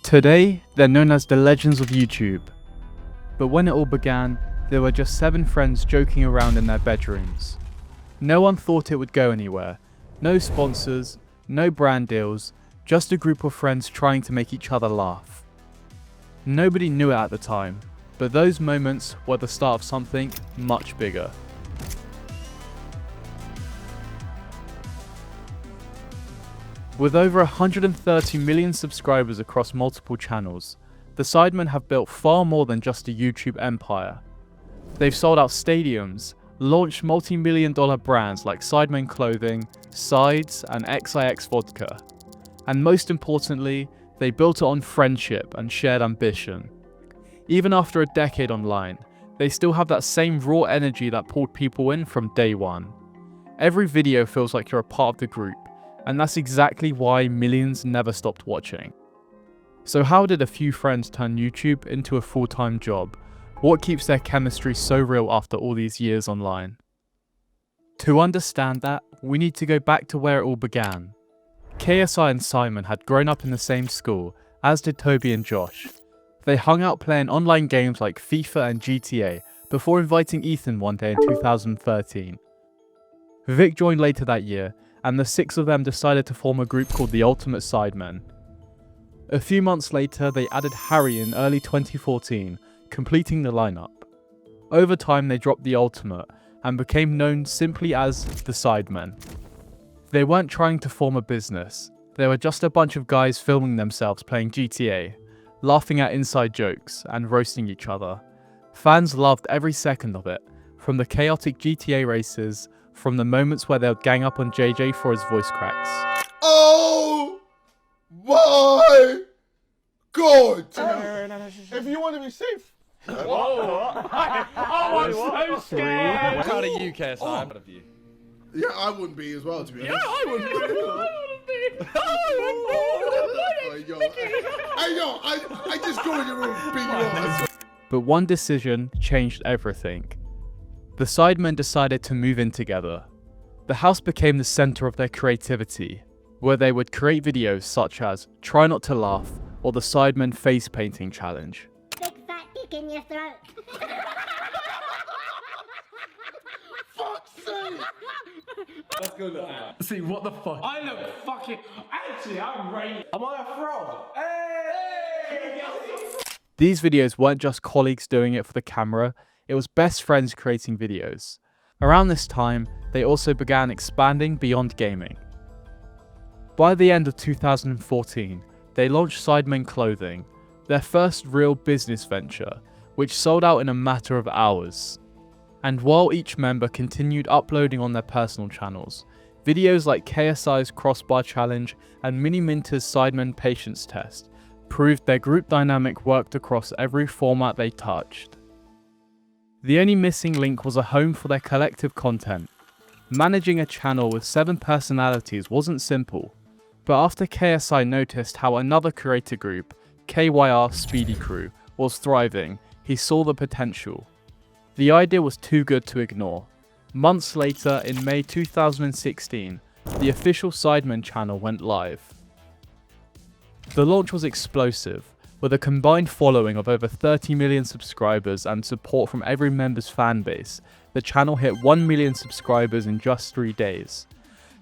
Today, they're known as the legends of YouTube. But when it all began, there were just 7 friends joking around in their bedrooms. No one thought it would go anywhere. No sponsors, no brand deals, just a group of friends trying to make each other laugh. Nobody knew it at the time, but those moments were the start of something much bigger. With over 130 million subscribers across multiple channels, the Sidemen have built far more than just a YouTube empire. They've sold out stadiums, launched multi-million-dollar brands like Sidemen Clothing, Sides, and XIX Vodka. And most importantly, they built it on friendship and shared ambition. Even after a decade online, they still have that same raw energy that pulled people in from day one. Every video feels like you're a part of the group, and that's exactly why millions never stopped watching. So how did a few friends turn YouTube into a full-time job? What keeps their chemistry so real after all these years online? To understand that, we need to go back to where it all began. KSI and Simon had grown up in the same school, as did Toby and Josh. They hung out playing online games like FIFA and GTA before inviting Ethan one day in 2013. Vic joined later that year, and the 6 of them decided to form a group called the Ultimate Sidemen. A few months later, they added Harry in early 2014, completing the lineup. Over time, they dropped the Ultimate and became known simply as the Sidemen. They weren't trying to form a business, they were just a bunch of guys filming themselves playing GTA, laughing at inside jokes and roasting each other. Fans loved every second of it, from the chaotic GTA races, from the moments where they would gang up on JJ for his voice cracks. Oh my god! If you want to be safe. Whoa! I'm so scared! What kind of you, KSI? I'm of you. Yeah, I wouldn't be as well, to be honest. Yeah, I wouldn't be. Hey yo, I just go in your room, beat you up. But one decision changed everything. The Sidemen decided to move in together. The house became the center of their creativity, where they would create videos such as Try Not to Laugh or the Sidemen Face Painting Challenge. Big fat dick in your throat. Fuck's sake! Let's go look now. See, what the fuck? I look fucking... Actually, I'm ready. Am I a frog? Hey! These videos weren't just colleagues doing it for the camera, it was best friends creating videos. Around this time, they also began expanding beyond gaming. By the end of 2014, they launched Sidemen Clothing, their first real business venture, which sold out in a matter of hours. And while each member continued uploading on their personal channels, videos like KSI's Crossbar Challenge and Miniminter's Sidemen Patience Test proved their group dynamic worked across every format they touched. The only missing link was a home for their collective content. Managing a channel with 7 personalities wasn't simple, but after KSI noticed how another creator group, KYR Speedy Crew, was thriving, he saw the potential. The idea was too good to ignore. Months later, in May 2016, the official Sidemen channel went live. The launch was explosive, with a combined following of over 30 million subscribers and support from every member's fanbase. The channel hit 1 million subscribers in just 3 days,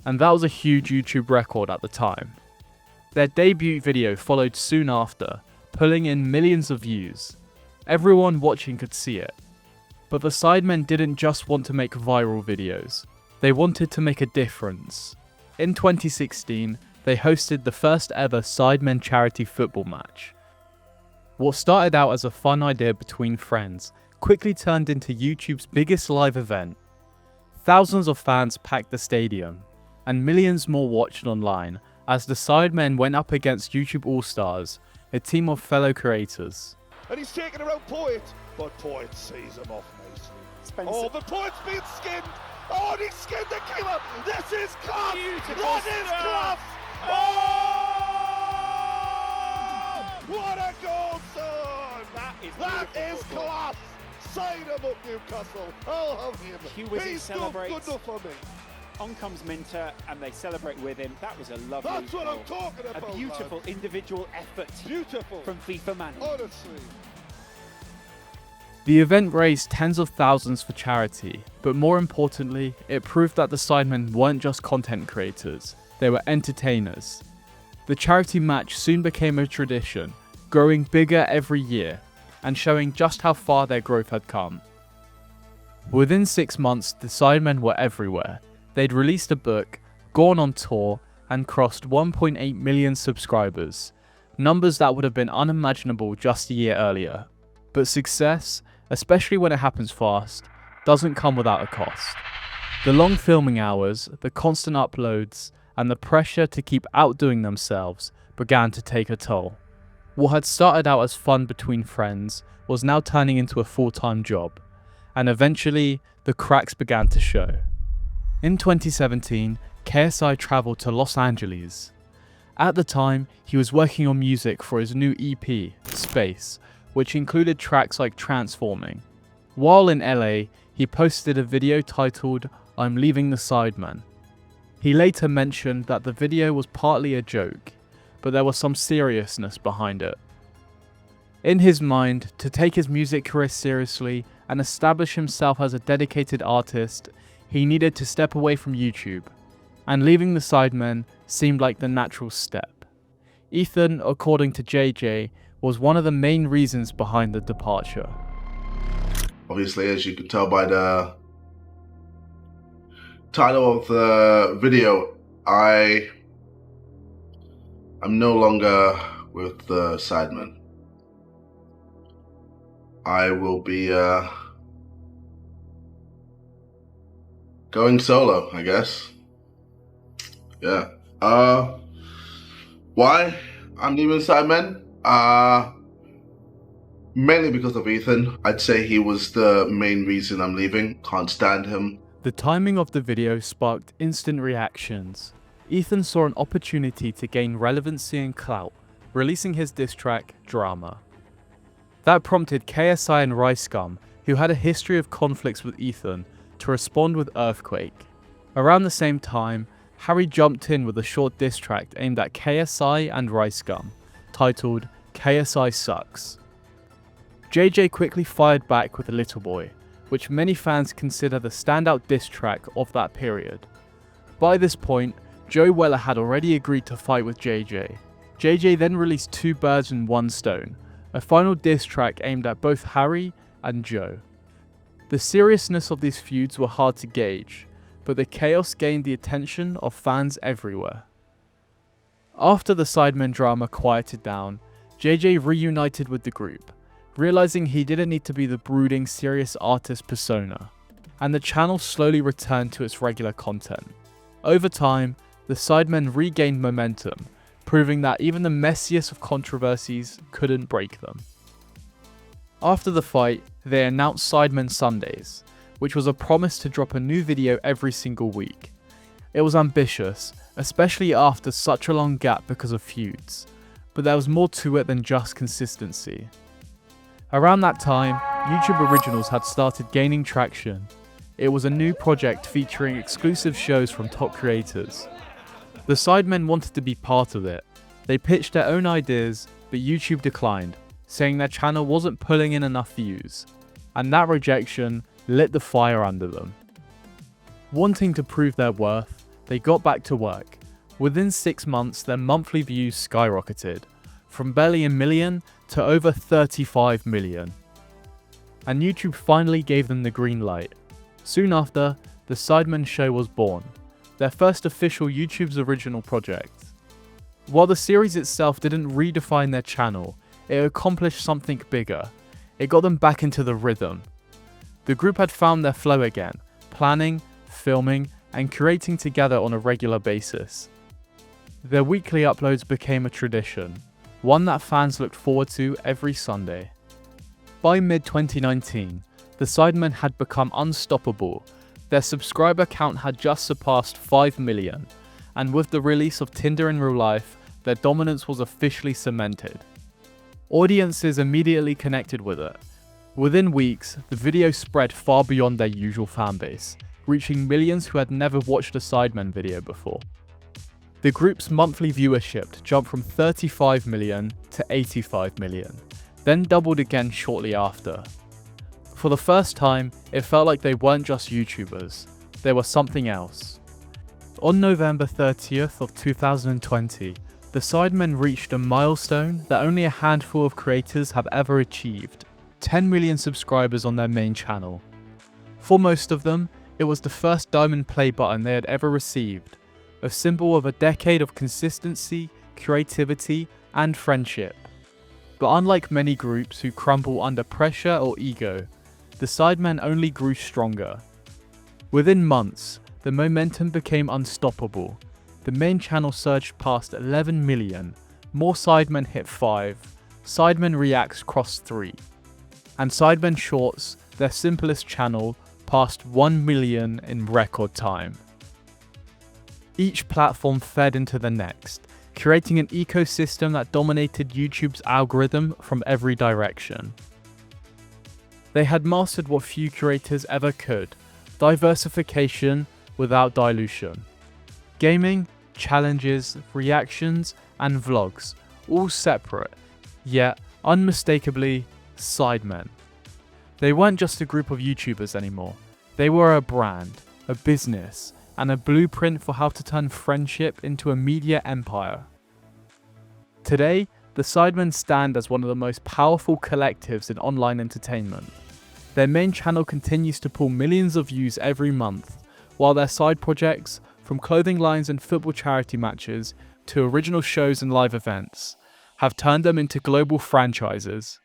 and that was a huge YouTube record at the time. Their debut video followed soon after, pulling in millions of views. Everyone watching could see it. But the Sidemen didn't just want to make viral videos, they wanted to make a difference. In 2016, they hosted the first ever Sidemen charity football match. What started out as a fun idea between friends quickly turned into YouTube's biggest live event. Thousands of fans packed the stadium, and millions more watched online as the Sidemen went up against YouTube All-Stars, a team of fellow creators. And he's taking around Poet, but Poet sees him off nicely. Spencer. Oh, the Poet's being skinned! Oh, and he skinned the killer! This is class! What is class? Oh! What a goal, son! That is class! Sign him up, Newcastle! I'll have him! Cue Wizzy He's not celebrates. good enough for me! On comes Minter, and they celebrate with him. That was a lovely That's what goal. I'm talking about. A beautiful lad. individual effort Beautiful. from FIFA Manny. Honestly. The event raised tens of thousands for charity, but more importantly, it proved that the Sidemen weren't just content creators, they were entertainers. The charity match soon became a tradition, growing bigger every year, and showing just how far their growth had come. Within 6 months, the Sidemen were everywhere. They'd released a book, gone on tour, and crossed 1.8 million subscribers, numbers that would have been unimaginable just a year earlier. But success, especially when it happens fast, doesn't come without a cost. The long filming hours, the constant uploads, and the pressure to keep outdoing themselves began to take a toll. What had started out as fun between friends was now turning into a full-time job, and eventually the cracks began to show. In 2017, KSI travelled to Los Angeles. At the time, he was working on music for his new EP, Space, which included tracks like Transforming. While in LA, he posted a video titled "I'm Leaving the Sidemen." He later mentioned that the video was partly a joke, but there was some seriousness behind it. In his mind, to take his music career seriously and establish himself as a dedicated artist, he needed to step away from YouTube, and leaving the Sidemen seemed like the natural step. Ethan, according to JJ, was one of the main reasons behind the departure. Obviously, as you can tell by the title of the video, I'm no longer with the Sidemen. I will be going solo, I guess. Yeah. Why I'm leaving Sidemen? Mainly because of Ethan. I'd say he was the main reason I'm leaving. Can't stand him. The timing of the video sparked instant reactions. Ethan saw an opportunity to gain relevancy and clout, releasing his diss track, Drama. That prompted KSI and Ricegum, who had a history of conflicts with Ethan, to respond with Earthquake. Around the same time, Harry jumped in with a short diss track aimed at KSI and Ricegum, titled KSI Sucks. JJ quickly fired back with Little Boy, which many fans consider the standout diss track of that period. By this point, Joe Weller had already agreed to fight with JJ. JJ then released 2 birds and 1 stone, a final diss track aimed at both Harry and Joe. The seriousness of these feuds were hard to gauge, but the chaos gained the attention of fans everywhere. After the Sidemen drama quieted down, JJ reunited with the group, realizing he didn't need to be the brooding, serious artist persona, and the channel slowly returned to its regular content. Over time, the Sidemen regained momentum, proving that even the messiest of controversies couldn't break them. After the fight, they announced Sidemen Sundays, which was a promise to drop a new video every single week. It was ambitious, especially after such a long gap because of feuds, but there was more to it than just consistency. Around that time, YouTube Originals had started gaining traction. It was a new project featuring exclusive shows from top creators. The Sidemen wanted to be part of it. They pitched their own ideas, but YouTube declined, saying their channel wasn't pulling in enough views, and that rejection lit the fire under them. Wanting to prove their worth, they got back to work. Within 6 months, their monthly views skyrocketed, from barely a million to over 35 million. And YouTube finally gave them the green light. Soon after, the Sidemen show was born, their first official YouTube's original project. While the series itself didn't redefine their channel, it accomplished something bigger. It got them back into the rhythm. The group had found their flow again, planning, filming, and creating together on a regular basis. Their weekly uploads became a tradition, one that fans looked forward to every Sunday. By mid-2019, the Sidemen had become unstoppable. Their subscriber count had just surpassed 5 million, and with the release of Tinder in Real Life, their dominance was officially cemented. Audiences immediately connected with it. Within weeks, the video spread far beyond their usual fanbase, reaching millions who had never watched a Sidemen video before. The group's monthly viewership jumped from 35 million to 85 million, then doubled again shortly after. For the first time, it felt like they weren't just YouTubers, they were something else. On November 30th of 2020, the Sidemen reached a milestone that only a handful of creators have ever achieved: 10 million subscribers on their main channel. For most of them, it was the first diamond play button they had ever received, a symbol of a decade of consistency, creativity, and friendship. But unlike many groups who crumble under pressure or ego, the Sidemen only grew stronger. Within months, the momentum became unstoppable. The main channel surged past 11 million, more Sidemen hit 5, Sidemen Reacts crossed 3, and Sidemen Shorts, their simplest channel, passed 1 million in record time. Each platform fed into the next, creating an ecosystem that dominated YouTube's algorithm from every direction. They had mastered what few creators ever could: diversification without dilution. Gaming, challenges, reactions, and vlogs, all separate, yet unmistakably Sidemen. They weren't just a group of YouTubers anymore. They were a brand, a business, and a blueprint for how to turn friendship into a media empire. Today, the Sidemen stand as one of the most powerful collectives in online entertainment. Their main channel continues to pull millions of views every month, while their side projects, from clothing lines and football charity matches to original shows and live events, have turned them into global franchises.